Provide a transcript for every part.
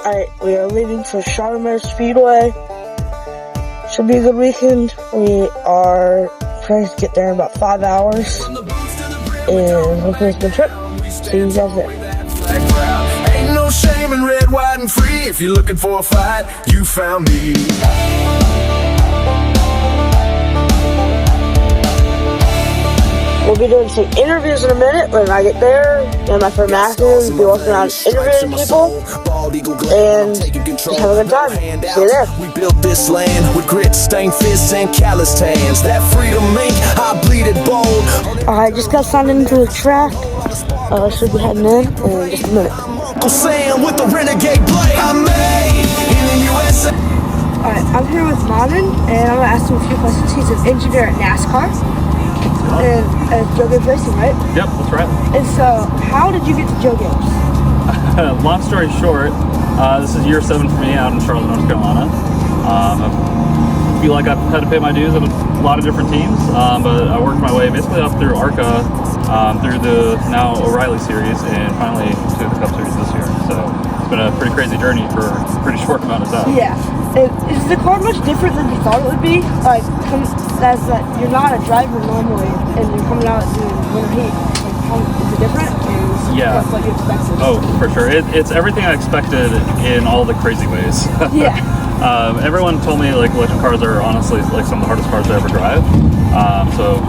Alright, we are leaving for Charmer Speedway. Should be a good weekend. We are trying to get there in about 5 hours. And hopefully it's a good trip. See you guys there. Ain't no shame in red, white, and free. If you're looking for a fight, you found me. We'll be doing some interviews in a minute when I get there. And my friend Matthew will be walking around interviewing people. And just have a good time. See you there. We built this land with grit, stained fists, and calloused hands. That freedom ink, I bleed it bold. Alright, just got signed into the track. Should be heading in just a minute. Uncle Sam with the renegade blade. I'm made in the USA. Alright, I'm here with Marvin, and I'm going to ask him a few questions. He's an engineer at NASCAR. And Joe Games Racing, right? Yep, that's right. And so, how did you get to Joe Games? Long story short, this is year 7 for me out in Charlotte, North Carolina. I feel like I've had to pay my dues at a lot of different teams, but I worked my way basically up through ARCA, through the now O'Reilly series, and finally to the Cup Series this year. So it's been a pretty crazy journey for a pretty short amount of time. Yeah. Is the car much different than you thought it would be? Like, as you're not a driver normally, and you're coming out doing winter heat. Like, how is it different? Yeah. That's what you expected. Oh, for sure. It's everything I expected in all the crazy ways. Yeah. Everyone told me like electric cars are honestly like some of the hardest cars to ever drive. So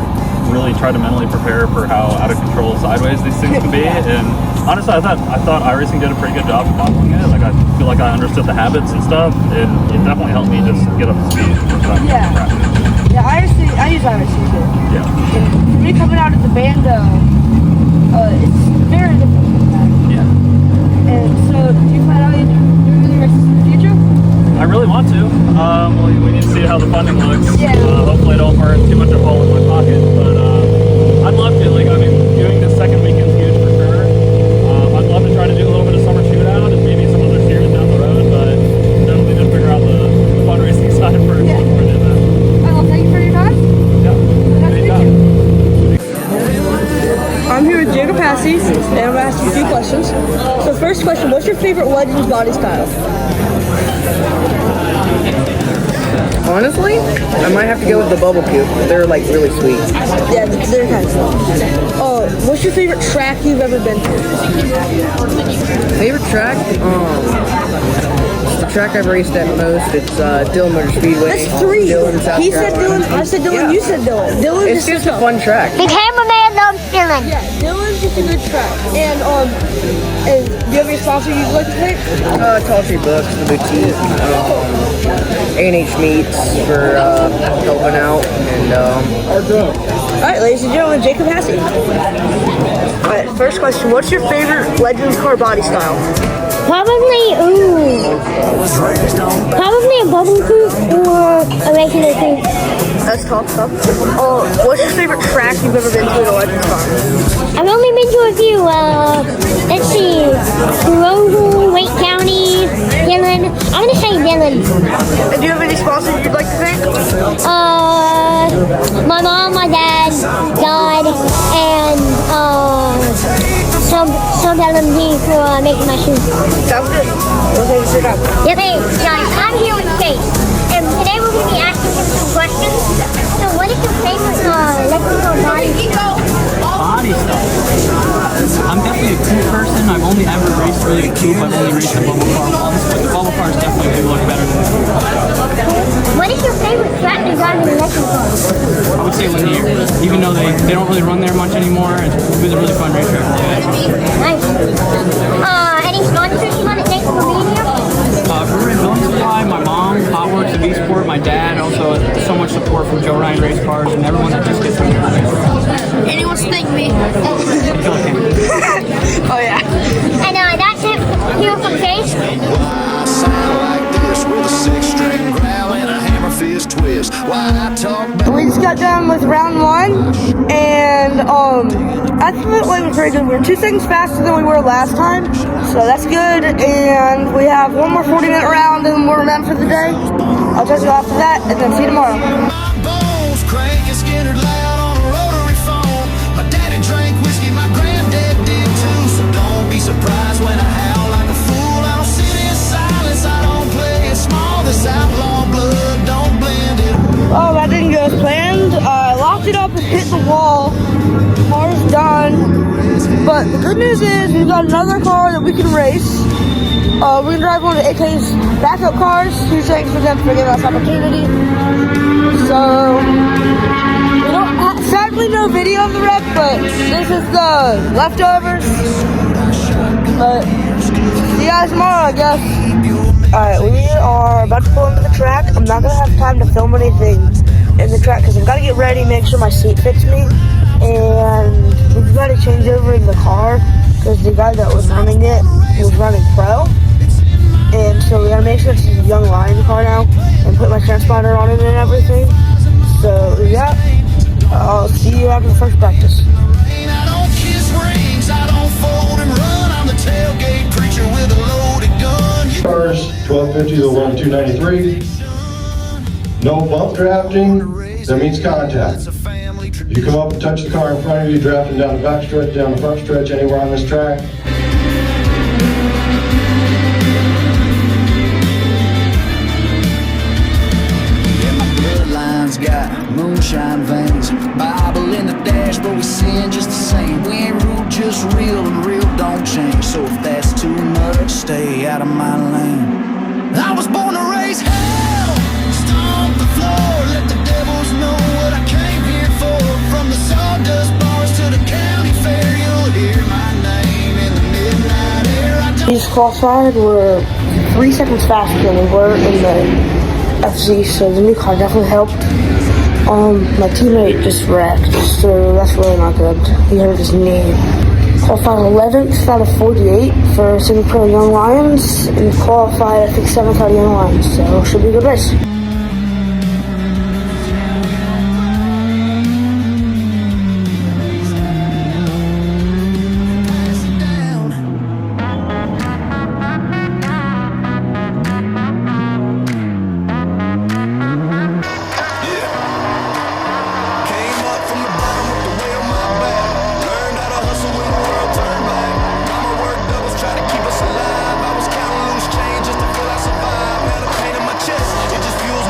really try to mentally prepare for how out of control sideways these things can be. And honestly, I thought iRacing did a pretty good job of modeling it. Like I feel like I understood the habits and stuff. It definitely helped me just get up to speed. Yeah. Yeah, I use iRacing too. Yeah. And for me coming out of the band, it's very different from that. Yeah. And so, do you plan on doing any races in the future? I really want to. We need to see how the funding looks. Yeah. Hopefully I don't burn too much of a hole in my pocket, but I'd love to. Like, I mean, doing this second weekend's huge for sure. I'd love to try to do a little bit of summer shootout and maybe some other series down the road, but definitely just figure out the fundraising side first before I do that. Well, thank you for your time. Yeah. Anytime. I'm here with Jacob Passy, and I'm going to ask you a few questions. So first question, what's your favorite Legends body style? Honestly, I might have to go with the bubble cube. They're like really sweet. Yeah, they're kind of cool. What's your favorite track you've ever been to? Favorite track? The track I've raced at most, it's Dillon Motor Speedway. That's 3. Dillon, South He said Carolina. Dillon, I said Dillon, Yeah. you said Dillon. Dillon It's just a fun track. The cameraman loves Dylan. Yeah, Dillon's just a good track. And do you have any sponsor you'd like to thank? Tall Tree Books, the boutique, A&H Meats for helping out, and Alright, ladies and gentlemen, Jacob Hassey. Alright, first question, what's your favorite Legends car body style? Probably a bubble coupe or a regular coupe. That's tough stuff. What's your favorite track you've ever been to in a Legends car? I've only been to a few. Let's see, ROVAL, Wake County, Dillon. I'm gonna say Dillon. And do you have any sponsors you'd like to thank? My mom, my dad, God, and some LMG for making my shoes. Sounds good. Well, thanks for your time. Yep. Hey guys, I'm here with Chase, and today we're going to be asking him some questions. So what is your favorite electrical body? Body stuff. I'm definitely a coupe person. I've only ever raced really a coupe. I've only raced a bubble car once, but the bubble cars definitely do look better than the coupe. What is your favorite track to drive in electric car? I would say Lanier, even though they don't really run there much anymore. It was a really fun racetrack. Nice. Any sponsors you want to thank for being here? Brewery Film Supply, my mom, Hotworks of Eastport, my dad, also so much support from Joe Ryan Race Cars, and everyone that just gets me here. Anyone thank me? Oh yeah. And that's it here from Chase. We just got done with round 1, and I feel like it was pretty good. We were 2 seconds faster than we were last time, so that's good. And we have one more 40-minute round, and we're done for the day. I'll touch you after that, and then see you tomorrow. Surprised when I howl like a fool, I don't sit inside. But the good news is we've got another car that we can race. We're gonna drive one of AK's backup cars. Huge thanks for them for giving us opportunity. So we don't sadly no video of the wreck, but this is the leftovers. But see you guys tomorrow, I guess. Alright, we are about to pull into the track. I'm not gonna have time to film anything in the track because I've got to get ready, make sure my seat fits me, and we've got to change over in the car because the guy that was running it was running pro, and so we got to make sure it's a Young Lion car now and put my transponder on it and everything. So yeah, I'll see you after the first practice. I don't kiss rings, I don't fold and run. I'm the tailgate preacher with a loaded gun. Cars 1250 to 11293. No bump drafting, that means contact. You come up and touch the car in front of you, drafting down the back stretch, down the front stretch, anywhere on this track. Yeah, my bloodline's got moonshine veins. Bible in the dash, but we sin just the same. We ain't rude, just real, and real don't change. So if that's too much, stay out of my lane. I was born to raise hell, stomp the floor, let the devils know what I came here for. From the sawdust bars to the county fair, you'll hear my name in the midnight air. These qualified were 3 seconds faster than we were in the FC, so the new car definitely helped. My teammate just wrecked, so that's really not good. He hurt his knee. Qualified 11th out of 48 for semi-pro Young Lions, and qualified I think 7th out of Young Lions, so should be a good race. It just fuels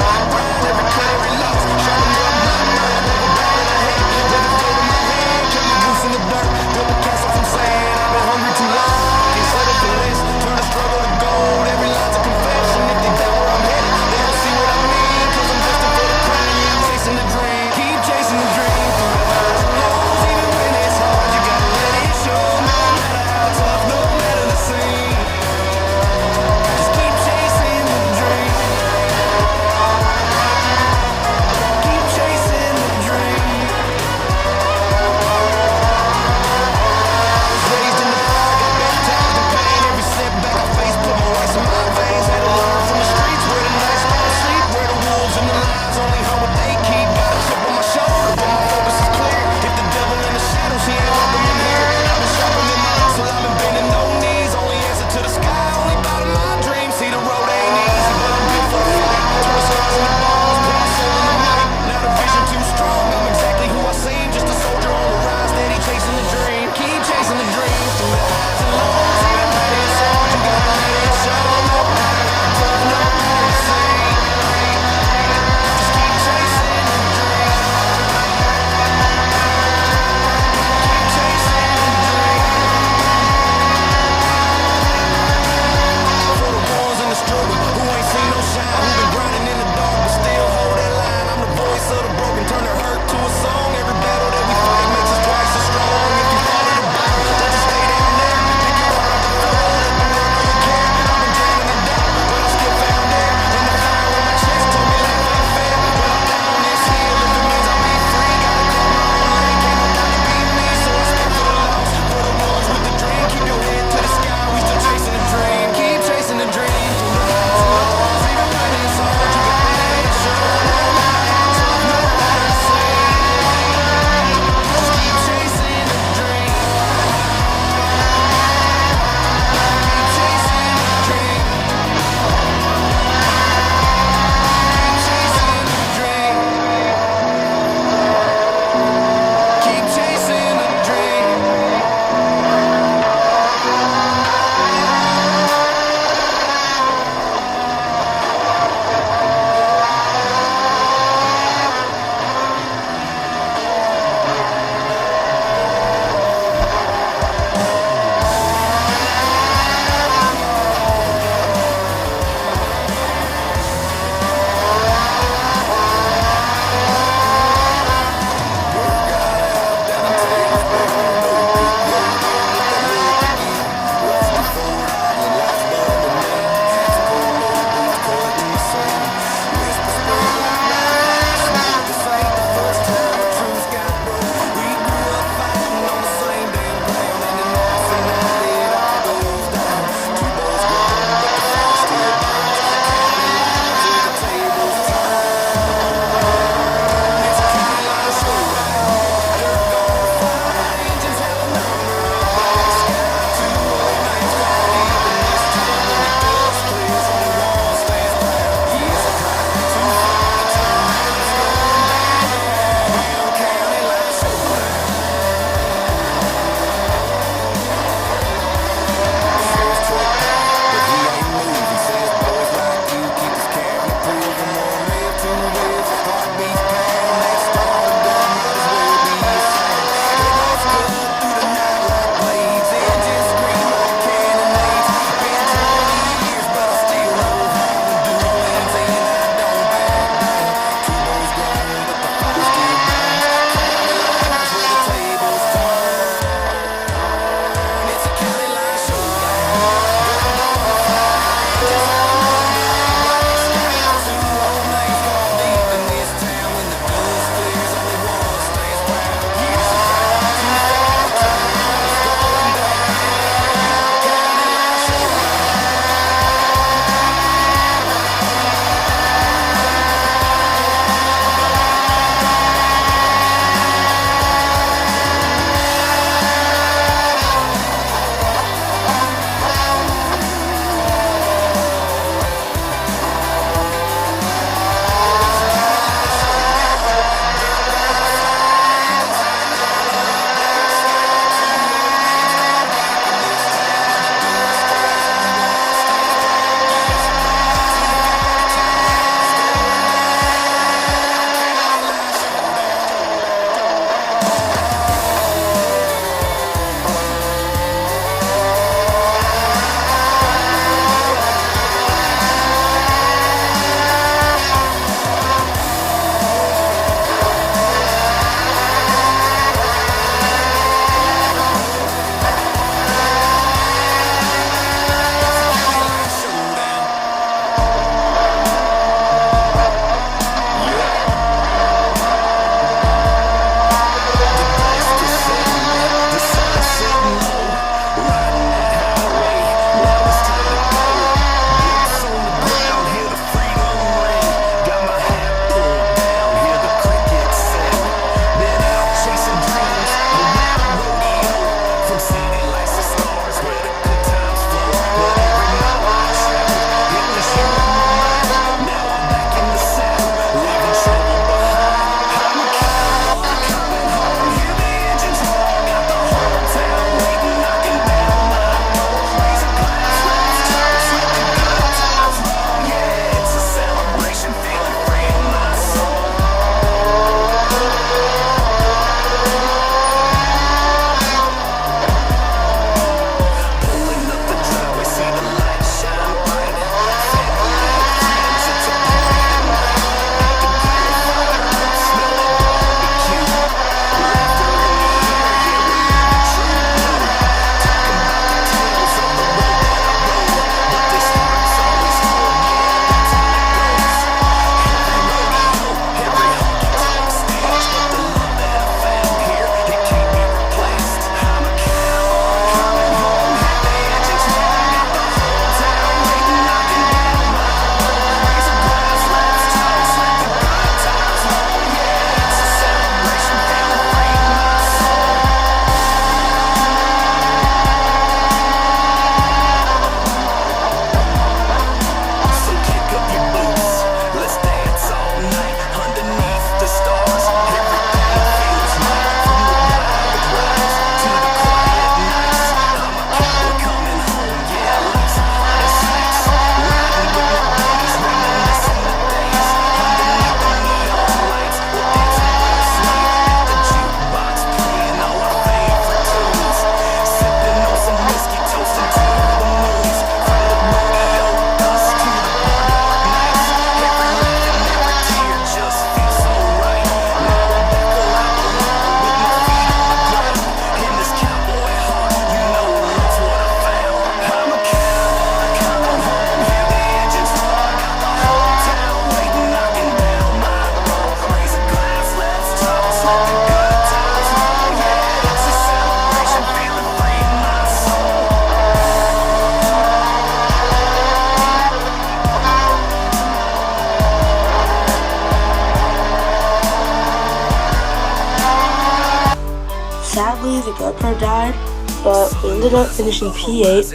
me. The GoPro died, but we ended up finishing P8.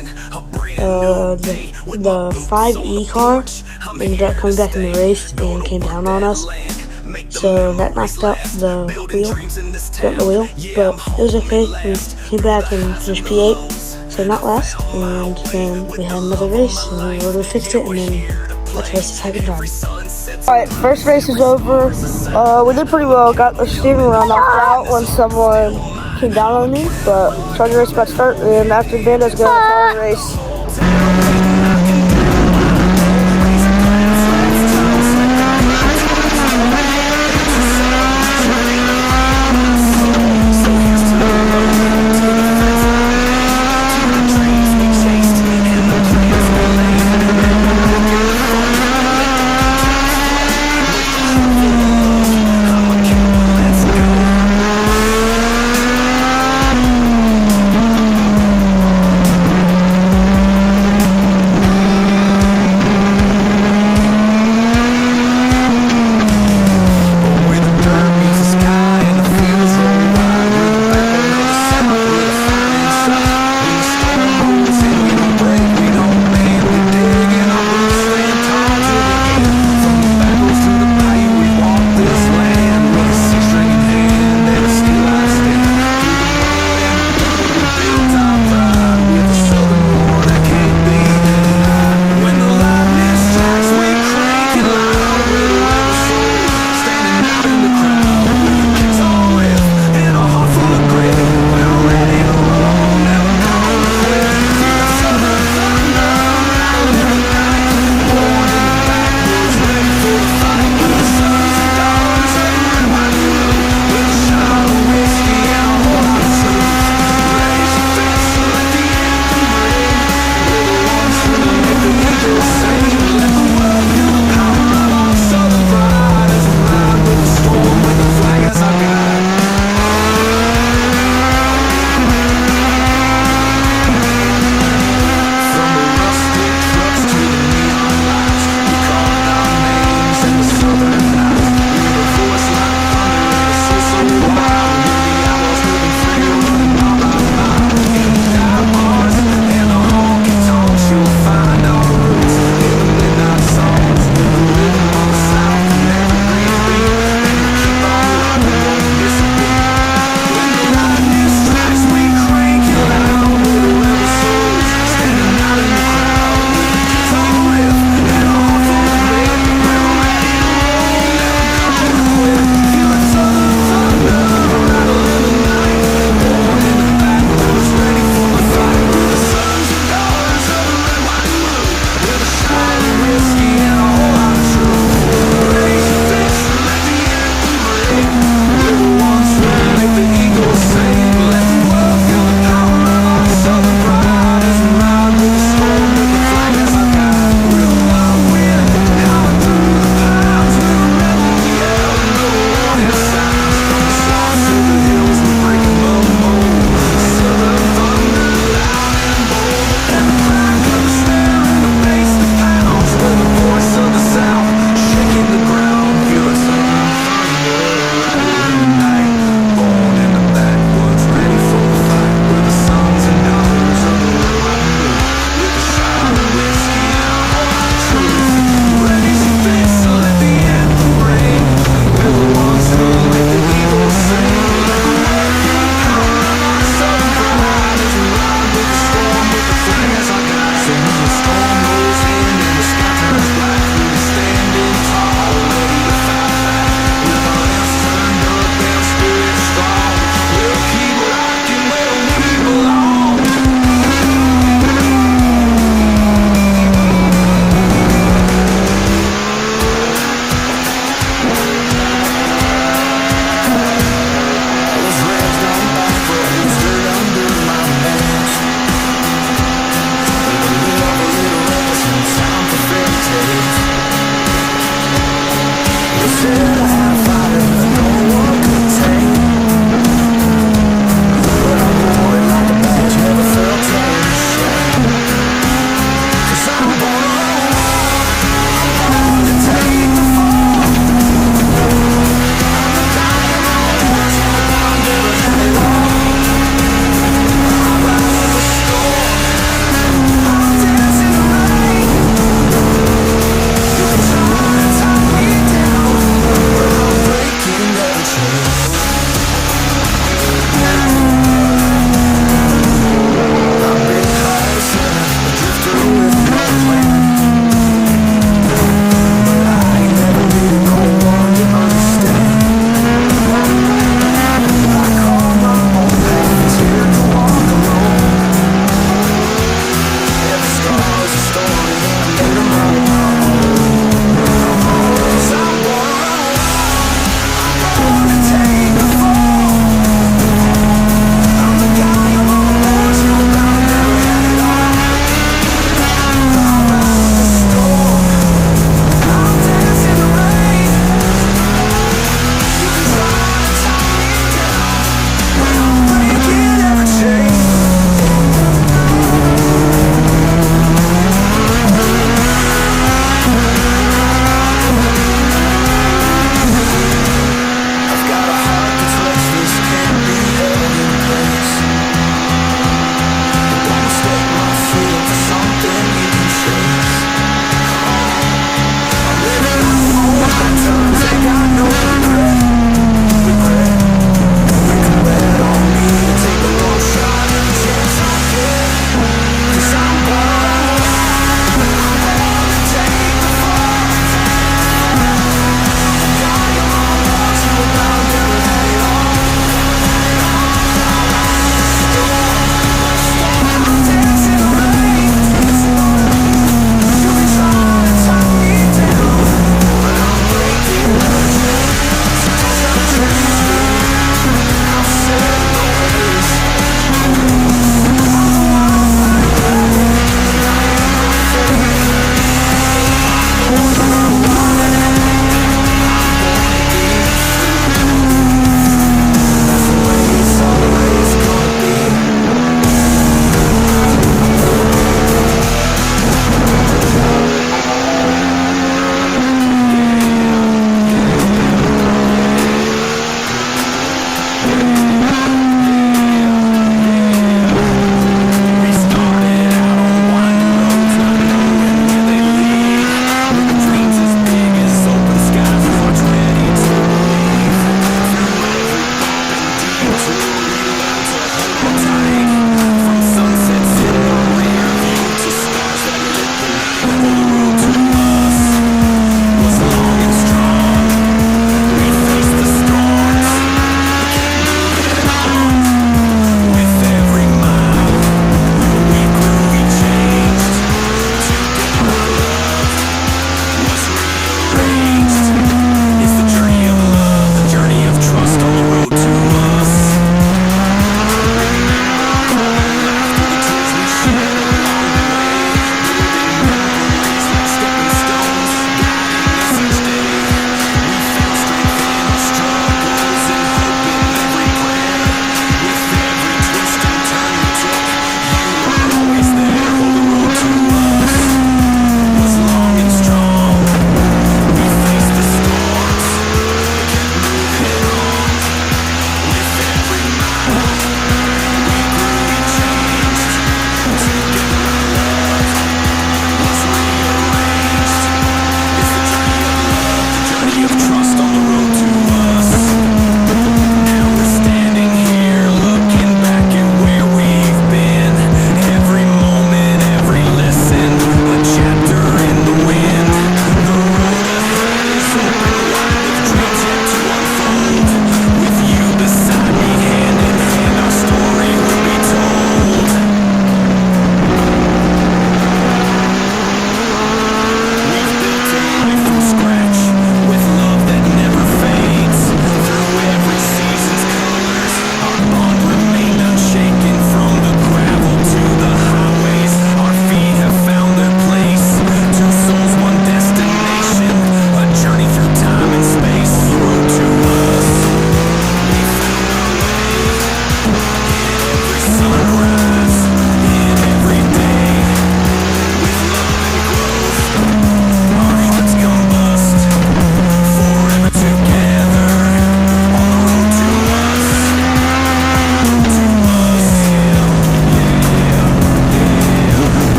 The 5E car ended up coming back in the race and came down on us. So that knocked out the wheel, bent the wheel, but it was okay. We came back and finished P8, so not last, and then we had another race, and we were able to fix it, and then let's race the second time. Alright, first race is over. We did pretty well, got the steering wheel knocked out when someone came down on me, but charger race about to start, and after Bando's going to start the race.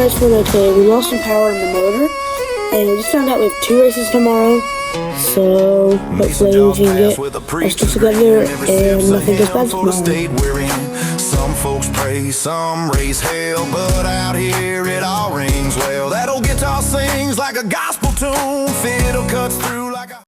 apologize for the delay. We lost some power in the motor, and we just found out we have 2 races tomorrow. So hopefully we can get our stuff together and nothing goes bad tomorrow. Some folks pray, some raise hell, but out here it all rings well. That old guitar sings like a gospel tune, fiddle cuts through like a